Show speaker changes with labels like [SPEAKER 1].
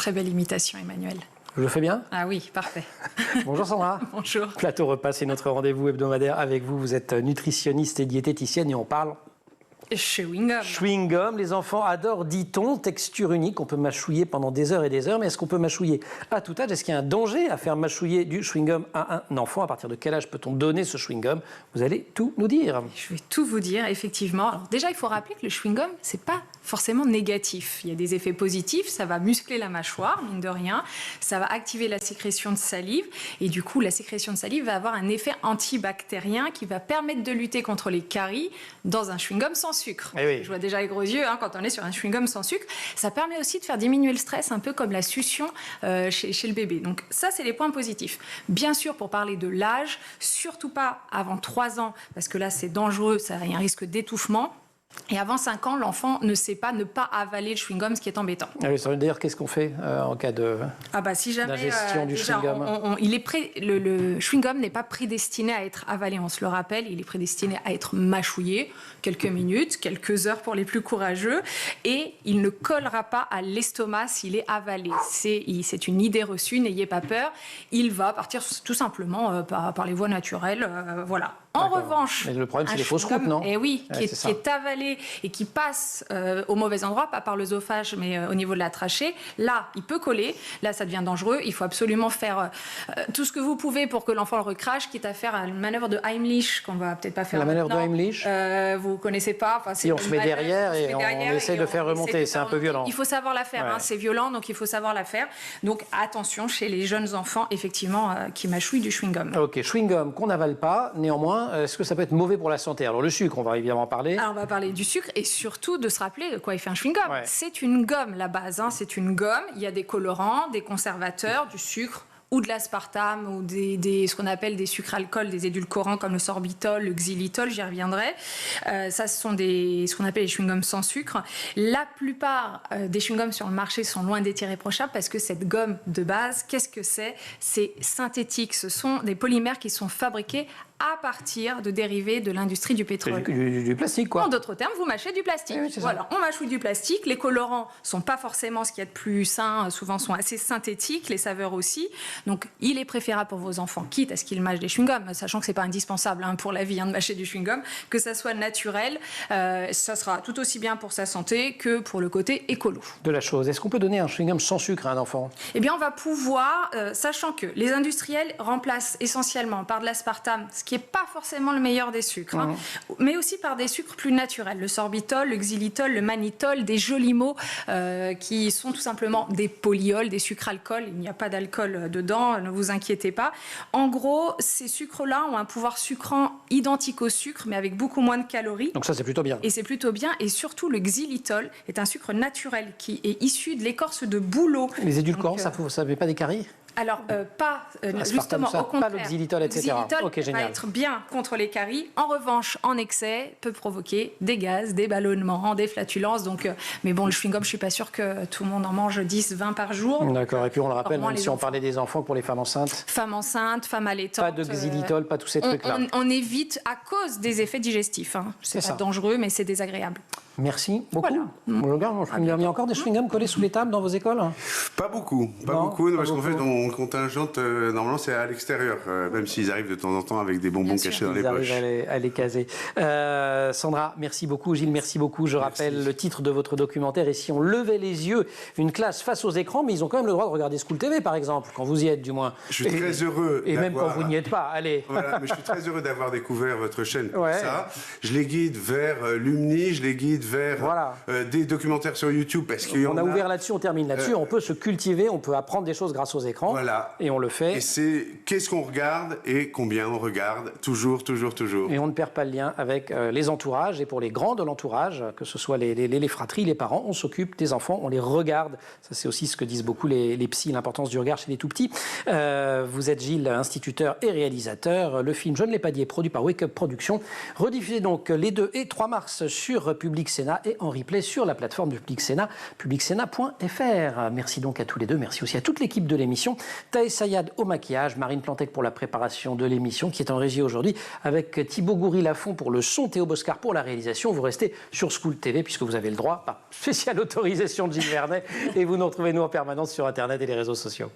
[SPEAKER 1] très belle imitation, Emmanuel.
[SPEAKER 2] Je le fais bien?
[SPEAKER 1] Ah oui, parfait.
[SPEAKER 2] Bonjour Sandra.
[SPEAKER 1] Bonjour.
[SPEAKER 2] Plateau repas, c'est notre rendez-vous hebdomadaire avec vous. Vous êtes nutritionniste et diététicienne et on parle...
[SPEAKER 1] Chewing-gum.
[SPEAKER 2] Chewing-gum, les enfants adorent, dit-on, texture unique. On peut mâchouiller pendant des heures et des heures, mais est-ce qu'on peut mâchouiller à tout âge? Est-ce qu'il y a un danger à faire mâchouiller du chewing-gum à un enfant? À partir de quel âge peut-on donner ce chewing-gum? Vous allez tout nous dire.
[SPEAKER 1] Je vais tout vous dire, effectivement. Alors déjà, il faut rappeler que le chewing-gum, c'est pas forcément négatif. Il y a des effets positifs, ça va muscler la mâchoire, mine de rien, ça va activer la sécrétion de salive, et du coup, la sécrétion de salive va avoir un effet antibactérien qui va permettre de lutter contre les caries dans un chewing-gum sans sucre.
[SPEAKER 2] Oui.
[SPEAKER 1] Je vois déjà les gros yeux quand on est sur un chewing-gum sans sucre. Ça permet aussi de faire diminuer le stress, un peu comme la succion chez le bébé. Donc ça, c'est les points positifs. Bien sûr, pour parler de l'âge, surtout pas avant 3 ans, parce que là, c'est dangereux, ça a un risque d'étouffement. Et avant 5 ans, l'enfant ne sait pas ne pas avaler le chewing-gum, ce qui est embêtant.
[SPEAKER 2] Ah oui, d'ailleurs, qu'est-ce qu'on fait en cas de
[SPEAKER 1] si jamais
[SPEAKER 2] d'ingestion du chewing-gum?
[SPEAKER 1] Le chewing-gum n'est pas prédestiné à être avalé, on se le rappelle, il est prédestiné à être mâchouillé, quelques minutes, quelques heures pour les plus courageux, et il ne collera pas à l'estomac s'il est avalé. C'est une idée reçue, n'ayez pas peur, il va partir tout simplement par les voies naturelles, voilà. En revanche,
[SPEAKER 2] mais le problème, c'est les fausses routes, non?
[SPEAKER 1] Eh oui, qui est avalé et qui passe au mauvais endroit, pas par l'œsophage, mais au niveau de la trachée. Là, il peut coller. Là, ça devient dangereux. Il faut absolument faire tout ce que vous pouvez pour que l'enfant le recrache, quitte à faire une manœuvre de Heimlich, qu'on va peut-être pas faire maintenant.
[SPEAKER 2] La manœuvre de Heimlich
[SPEAKER 1] vous connaissez pas.
[SPEAKER 2] Si on se met derrière et on essaie de faire remonter, c'est un peu violent.
[SPEAKER 1] Il faut savoir la faire. C'est violent, donc il faut savoir la faire. Donc attention chez les jeunes enfants, effectivement, qui mâchouillent du chewing-gum.
[SPEAKER 2] Ok, chewing-gum qu'on n'avale pas. Néanmoins, est-ce que ça peut être mauvais pour la santé? Alors le sucre, on va évidemment en parler.
[SPEAKER 1] Alors on va parler du sucre et surtout de se rappeler de quoi il fait un chewing-gum. C'est une gomme, la base. C'est une gomme. Il y a des colorants, des conservateurs, du sucre ou de l'aspartame ou ce qu'on appelle des sucres alcools, des édulcorants comme le sorbitol, le xylitol, j'y reviendrai. Ça, ce sont ce qu'on appelle les chewing-gums sans sucre. La plupart des chewing-gums sur le marché sont loin d'être irréprochables parce que cette gomme de base, qu'est-ce que c'est? C'est synthétique. Ce sont des polymères qui sont fabriqués à partir de dérivés de l'industrie du pétrole.
[SPEAKER 2] Du plastique, quoi.
[SPEAKER 1] En d'autres termes, vous mâchez du plastique.
[SPEAKER 2] Oui,
[SPEAKER 1] voilà, on mâchouille du plastique. Les colorants sont pas forcément ce qu'il y a de plus sain, souvent sont assez synthétiques, les saveurs aussi. Donc, il est préférable pour vos enfants, quitte à ce qu'ils mâchent des chewing-gums, sachant que c'est pas indispensable pour la vie de mâcher du chewing-gum, que ça soit naturel. Ça sera tout aussi bien pour sa santé que pour le côté écolo.
[SPEAKER 2] De la chose. Est-ce qu'on peut donner un chewing-gum sans sucre à un enfant?
[SPEAKER 1] Eh bien, on va pouvoir, sachant que les industriels remplacent essentiellement par de l'aspartame, ce qui n'est pas forcément le meilleur des sucres, mais aussi par des sucres plus naturels, le sorbitol, le xylitol, le mannitol, des jolis mots qui sont tout simplement des polyols, des sucres alcool. Il n'y a pas d'alcool dedans, ne vous inquiétez pas. En gros, ces sucres-là ont un pouvoir sucrant identique au sucre, mais avec beaucoup moins de calories.
[SPEAKER 2] Donc ça, c'est plutôt bien.
[SPEAKER 1] Et c'est plutôt bien. Et surtout, le xylitol est un sucre naturel qui est issu de l'écorce de bouleau.
[SPEAKER 2] Les édulcorants, ça ne fait pas des caries?
[SPEAKER 1] Alors, justement, au contraire.
[SPEAKER 2] Pas le xylitol, etc.
[SPEAKER 1] Le xylitol va être bien contre les caries. En revanche, en excès, peut provoquer des gaz, des ballonnements, des flatulences. Donc, mais bon, le chewing-gum, je ne suis pas sûre que tout le monde en mange 10, 20 par jour.
[SPEAKER 2] D'accord. Et puis, on le rappelle, même si on parlait des enfants, pour les femmes enceintes.
[SPEAKER 1] Femmes enceintes, femmes allaitantes.
[SPEAKER 2] Pas de xylitol, pas tous ces trucs-là.
[SPEAKER 1] On évite à cause des effets digestifs. C'est pas dangereux, mais c'est désagréable.
[SPEAKER 2] Merci beaucoup.
[SPEAKER 1] Voilà.
[SPEAKER 2] Il y a encore des chewing-gums collés sous les tables dans vos écoles?
[SPEAKER 3] Pas beaucoup, parce qu'en fait, on contingente, normalement, c'est à l'extérieur, même s'ils arrivent de temps en temps avec des bonbons cachés dans les poches.
[SPEAKER 2] Ils arrivent à les caser. Sandra, merci beaucoup. Gilles, merci beaucoup. Je rappelle le titre de votre documentaire. Et si on levait les yeux, une classe face aux écrans, mais ils ont quand même le droit de regarder School TV, par exemple, quand vous y êtes, du moins.
[SPEAKER 3] Je suis très heureux.
[SPEAKER 2] Et même quand vous n'y êtes pas, allez.
[SPEAKER 3] Voilà, mais je suis très heureux d'avoir découvert votre chaîne pour ça. Je les guide vers Lumni, je les guide vers des documentaires sur YouTube. Parce
[SPEAKER 2] on a ouvert là-dessus, on termine là-dessus. On peut se cultiver, on peut apprendre des choses grâce aux écrans.
[SPEAKER 3] Voilà.
[SPEAKER 2] Et on le fait.
[SPEAKER 3] Et c'est qu'est-ce qu'on regarde et combien on regarde. Toujours, toujours, toujours.
[SPEAKER 2] Et on ne perd pas le lien avec les entourages. Et pour les grands de l'entourage, que ce soit les fratries, les parents, on s'occupe des enfants, on les regarde. Ça, c'est aussi ce que disent beaucoup les psys, l'importance du regard chez les tout-petits. Vous êtes Gilles, instituteur et réalisateur. Le film Je ne l'ai pas dit est produit par Wake Up Productions. Rediffusé donc les 2 et 3 mars sur Public Sénat et en replay sur la plateforme du Public Sénat, publicsénat.fr. Merci donc à tous les deux. Merci aussi à toute l'équipe de l'émission. Taï Sayad au maquillage, Marine Plantec pour la préparation de l'émission qui est en régie aujourd'hui avec Thibaut Goury-Lafont pour le son, Théo Boscar pour la réalisation. Vous restez sur School TV puisque vous avez le droit, par spéciale autorisation de Gilles Vernet, et vous nous retrouvez nous en permanence sur Internet et les réseaux sociaux.